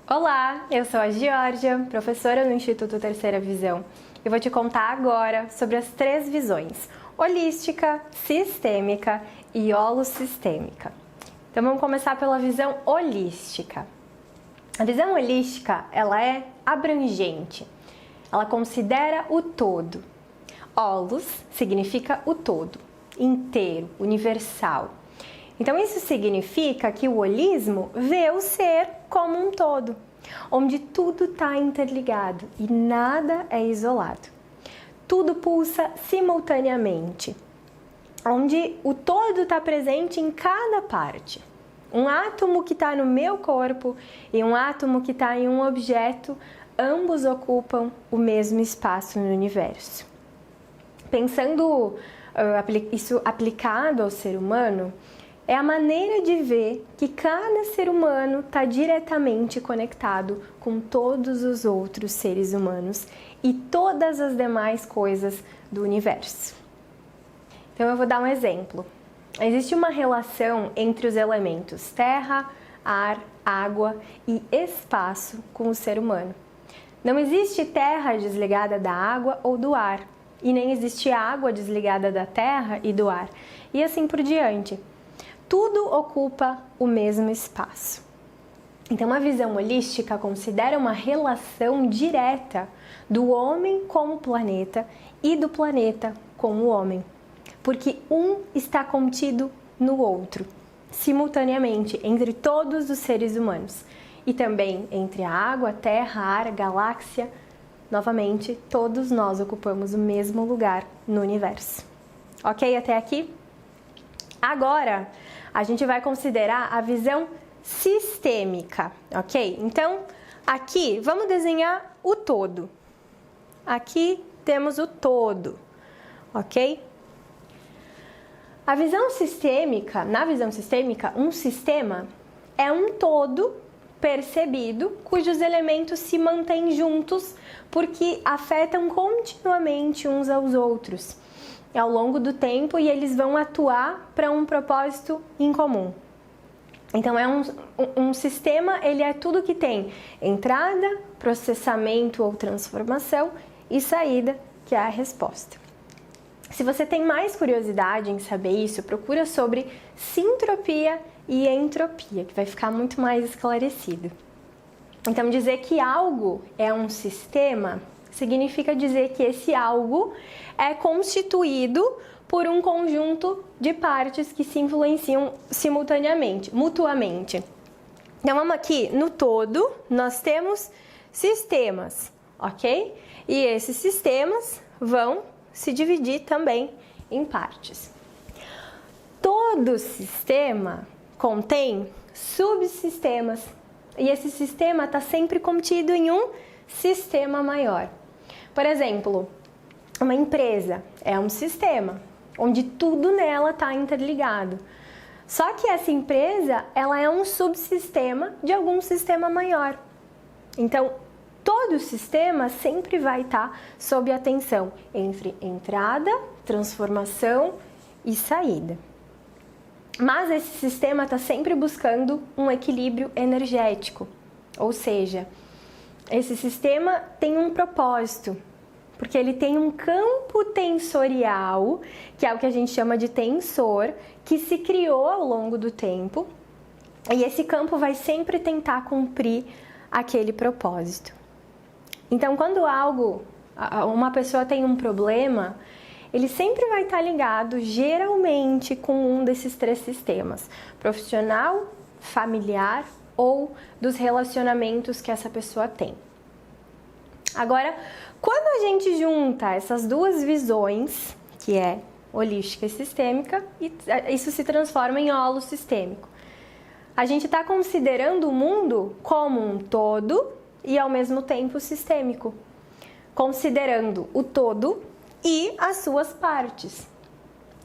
Olá, eu sou a Georgia, professora no Instituto Terceira Visão, e vou te contar agora sobre as 3 visões: holística, sistêmica e holossistêmica. Então vamos começar pela visão holística. A visão holística, ela é abrangente, ela considera o todo. Holos significa o todo, inteiro, universal. Então isso significa que o holismo vê o ser como um todo, onde tudo está interligado e nada é isolado. Tudo pulsa simultaneamente, onde o todo está presente em cada parte. Um átomo que está no meu corpo e um átomo que está em um objeto, ambos ocupam o mesmo espaço no universo. Pensando isso aplicado ao ser humano, é a maneira de ver que cada ser humano está diretamente conectado com todos os outros seres humanos e todas as demais coisas do universo. Então eu vou dar um exemplo. Existe uma relação entre os elementos terra, ar, água e espaço com o ser humano. Não existe terra desligada da água ou do ar, e nem existe água desligada da terra e do ar, e assim por diante. Tudo ocupa o mesmo espaço. Então, a visão holística considera uma relação direta do homem com o planeta e do planeta com o homem, porque um está contido no outro, simultaneamente, entre todos os seres humanos, e também entre a água, a terra, ar, a galáxia. Novamente, todos nós ocupamos o mesmo lugar no universo. Ok até aqui? Agora, a gente vai considerar a visão sistêmica, ok? Então, aqui, vamos desenhar o todo. Aqui temos o todo, ok? Na visão sistêmica, um sistema é um todo percebido cujos elementos se mantêm juntos porque afetam continuamente uns aos outros ao longo do tempo e eles vão atuar para um propósito em comum. Então um sistema, ele é tudo que tem entrada, processamento ou transformação e saída, que é a resposta. Se você tem mais curiosidade em saber isso, procura sobre sintropia e entropia, que vai ficar muito mais esclarecido. Então, dizer que algo é um sistema significa dizer que esse algo é constituído por um conjunto de partes que se influenciam simultaneamente, mutuamente. Então, vamos aqui no todo, nós temos sistemas, ok? E esses sistemas vão se dividir também em partes. Todo sistema contém subsistemas e esse sistema está sempre contido em um sistema maior. Por exemplo, uma empresa é um sistema onde tudo nela está interligado. Só que essa empresa, ela é um subsistema de algum sistema maior. Então, todo o sistema sempre vai estar sob a tensão entre entrada, transformação e saída. Mas esse sistema está sempre buscando um equilíbrio energético, ou seja, esse sistema tem um propósito, porque ele tem um campo tensorial, que é o que a gente chama de tensor, que se criou ao longo do tempo, e esse campo vai sempre tentar cumprir aquele propósito. Então, quando uma pessoa tem um problema, ele sempre vai estar ligado, geralmente, com um desses 3 sistemas: profissional, familiar ou dos relacionamentos que essa pessoa tem. Agora, quando a gente junta essas 2 visões, que é holística e sistêmica, isso se transforma em holossistêmico. A gente está considerando o mundo como um todo e, ao mesmo tempo, sistêmico, considerando o todo e as suas partes,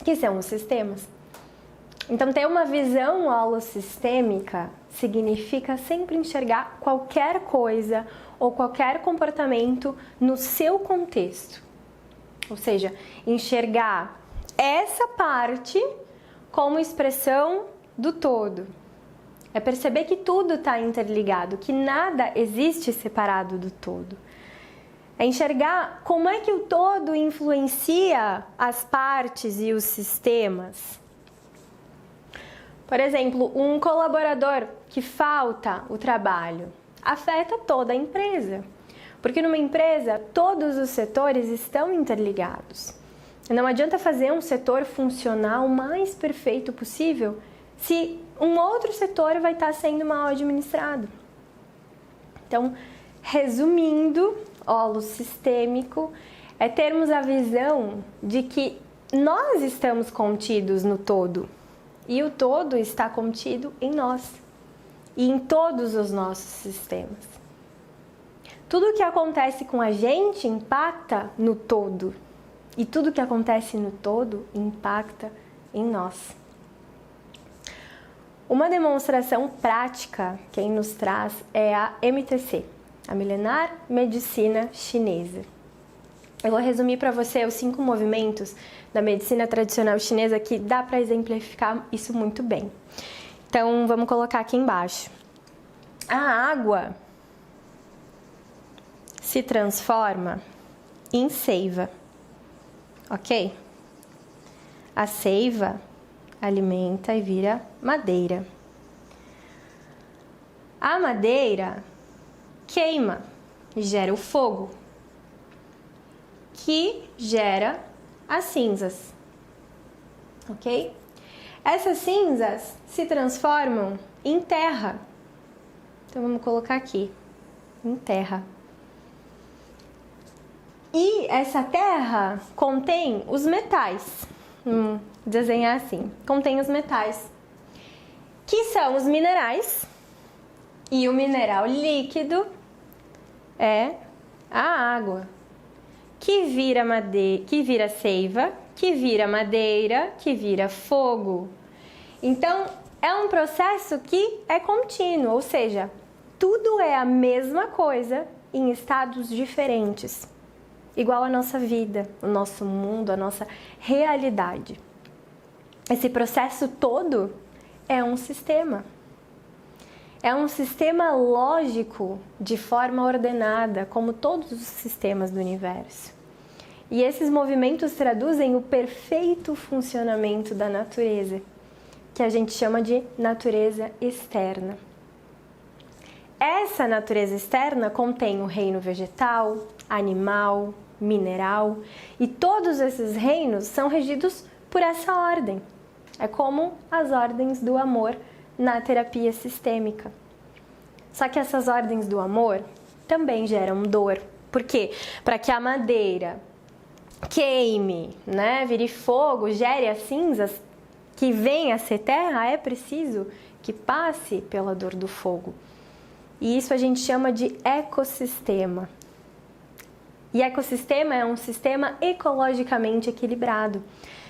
que são os sistemas. Então, ter uma visão holossistêmica significa sempre enxergar qualquer coisa ou qualquer comportamento no seu contexto. Ou seja, enxergar essa parte como expressão do todo. É perceber que tudo está interligado, que nada existe separado do todo. É enxergar como é que o todo influencia as partes e os sistemas. Por exemplo, um colaborador que falta o trabalho afeta toda a empresa. Porque numa empresa, todos os setores estão interligados. Não adianta fazer um setor funcionar o mais perfeito possível se um outro setor vai estar sendo mal administrado. Então, resumindo, holo sistêmico é termos a visão de que nós estamos contidos no todo e o todo está contido em nós e em todos os nossos sistemas. Tudo o que acontece com a gente impacta no todo e tudo o que acontece no todo impacta em nós. Uma demonstração prática quem nos traz é a MTC, a Milenar Medicina Chinesa. Eu vou resumir para você os 5 movimentos da medicina tradicional chinesa que dá para exemplificar isso muito bem. Então, vamos colocar aqui embaixo. A água se transforma em seiva, ok? A seiva alimenta e vira madeira. A madeira queima e gera o fogo, que gera as cinzas, ok? Essas cinzas se transformam em terra. Então vamos colocar aqui, em terra. E essa terra contém os metais. Desenhar assim, contém os metais, que são os minerais, e o mineral líquido é a água, que vira madeira, que vira seiva, que vira madeira, que vira fogo. Então, é um processo que é contínuo, ou seja, tudo é a mesma coisa em estados diferentes, igual a nossa vida, o nosso mundo, a nossa realidade. Esse processo todo é um sistema. É um sistema lógico de forma ordenada, como todos os sistemas do universo. E esses movimentos traduzem o perfeito funcionamento da natureza, que a gente chama de natureza externa. Essa natureza externa contém o reino vegetal, animal, mineral, e todos esses reinos são regidos por essa ordem. É como as ordens do amor na terapia sistêmica. Só que essas ordens do amor também geram dor. Por quê? Para que a madeira queime, vire fogo, gere as cinzas, que venha a ser terra, é preciso que passe pela dor do fogo. E isso a gente chama de ecossistema. E ecossistema é um sistema ecologicamente equilibrado.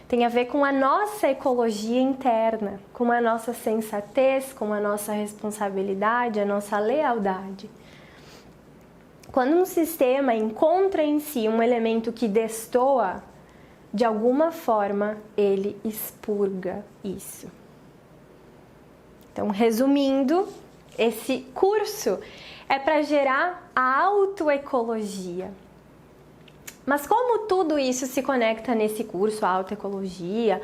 Tem a ver com a nossa ecologia interna, com a nossa sensatez, com a nossa responsabilidade, a nossa lealdade. Quando um sistema encontra em si um elemento que destoa, de alguma forma ele expurga isso. Então, resumindo, esse curso é para gerar a autoecologia. Mas como tudo isso se conecta nesse curso, a autoecologia,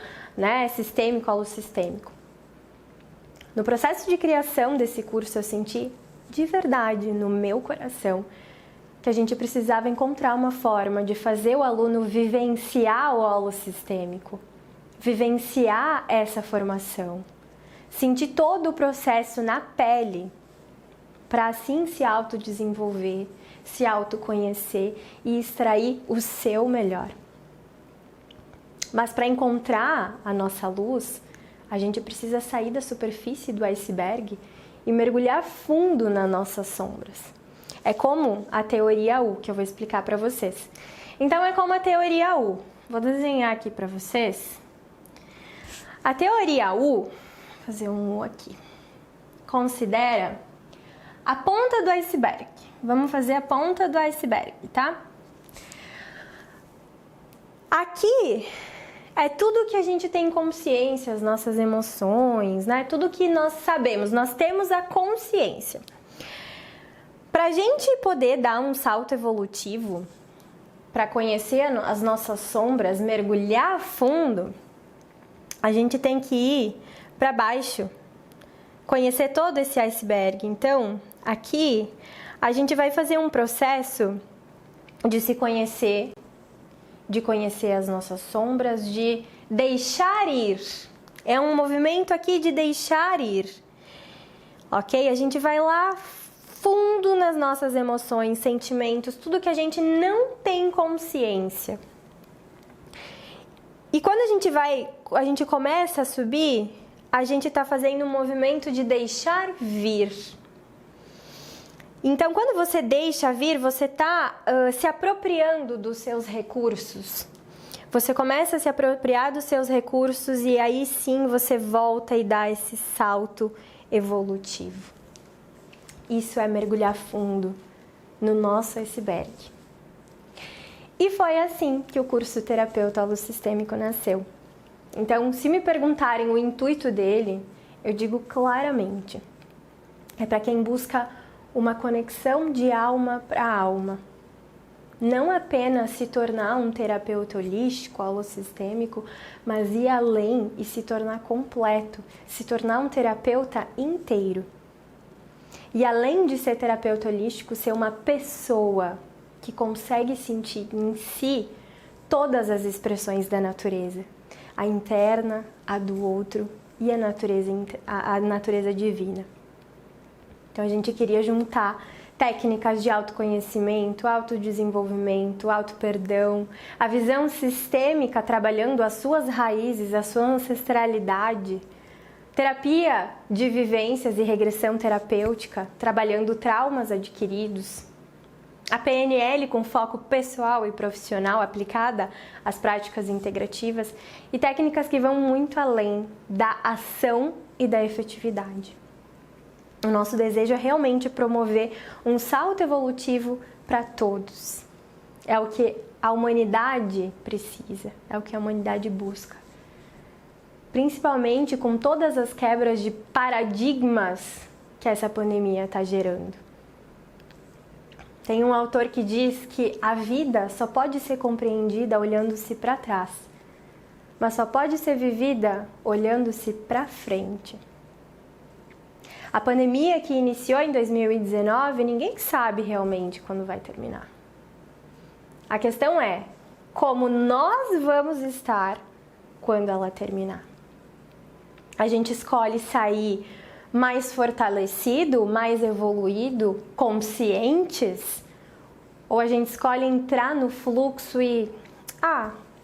sistêmico, holossistêmico? No processo de criação desse curso, eu senti de verdade no meu coração que a gente precisava encontrar uma forma de fazer o aluno vivenciar o holossistêmico, vivenciar essa formação, sentir todo o processo na pele, para assim se autodesenvolver, se autoconhecer e extrair o seu melhor. Mas para encontrar a nossa luz, a gente precisa sair da superfície do iceberg e mergulhar fundo nas nossas sombras. É como a teoria U, que eu vou explicar para vocês. Então é como a teoria U. Vou desenhar aqui para vocês. A teoria U, vou fazer um U aqui, considera a ponta do iceberg. Vamos fazer a ponta do iceberg, tá? Aqui é tudo que a gente tem consciência, as nossas emoções, né? Tudo que nós sabemos, nós temos a consciência. Para a gente poder dar um salto evolutivo, para conhecer as nossas sombras, mergulhar a fundo, a gente tem que ir para baixo, conhecer todo esse iceberg. Então, aqui a gente vai fazer um processo de se conhecer, de conhecer as nossas sombras, de deixar ir. É um movimento aqui de deixar ir, ok? A gente vai lá fundo nas nossas emoções, sentimentos, tudo que a gente não tem consciência. E quando a gente começa a subir, a gente está fazendo um movimento de deixar vir. Então, quando você deixa vir, você está se apropriando dos seus recursos. Você começa a se apropriar dos seus recursos e aí sim você volta e dá esse salto evolutivo. Isso é mergulhar fundo no nosso iceberg. E foi assim que o curso Terapeuta Holossistêmico nasceu. Então, se me perguntarem o intuito dele, eu digo claramente: é para quem busca uma conexão de alma para alma. Não apenas se tornar um terapeuta holístico, holossistêmico, mas ir além e se tornar completo, se tornar um terapeuta inteiro. E além de ser terapeuta holístico, ser uma pessoa que consegue sentir em si todas as expressões da natureza. A interna, a do outro e a natureza divina. Então a gente queria juntar técnicas de autoconhecimento, autodesenvolvimento, autoperdão, a visão sistêmica trabalhando as suas raízes, a sua ancestralidade, terapia de vivências e regressão terapêutica, trabalhando traumas adquiridos, a PNL com foco pessoal e profissional aplicada às práticas integrativas e técnicas que vão muito além da ação e da efetividade. O nosso desejo é realmente promover um salto evolutivo para todos. É o que a humanidade precisa, é o que a humanidade busca. Principalmente com todas as quebras de paradigmas que essa pandemia está gerando. Tem um autor que diz que a vida só pode ser compreendida olhando-se para trás, mas só pode ser vivida olhando-se para frente. A pandemia que iniciou em 2019, ninguém sabe realmente quando vai terminar. A questão é como nós vamos estar quando ela terminar. A gente escolhe sair mais fortalecido, mais evoluído, conscientes? Ou a gente escolhe entrar no fluxo e...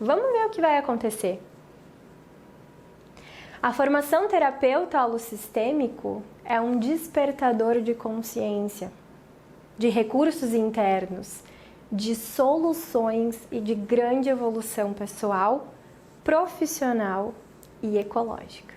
vamos ver o que vai acontecer. A formação terapeuta holossistêmico é um despertador de consciência, de recursos internos, de soluções e de grande evolução pessoal, profissional e ecológica.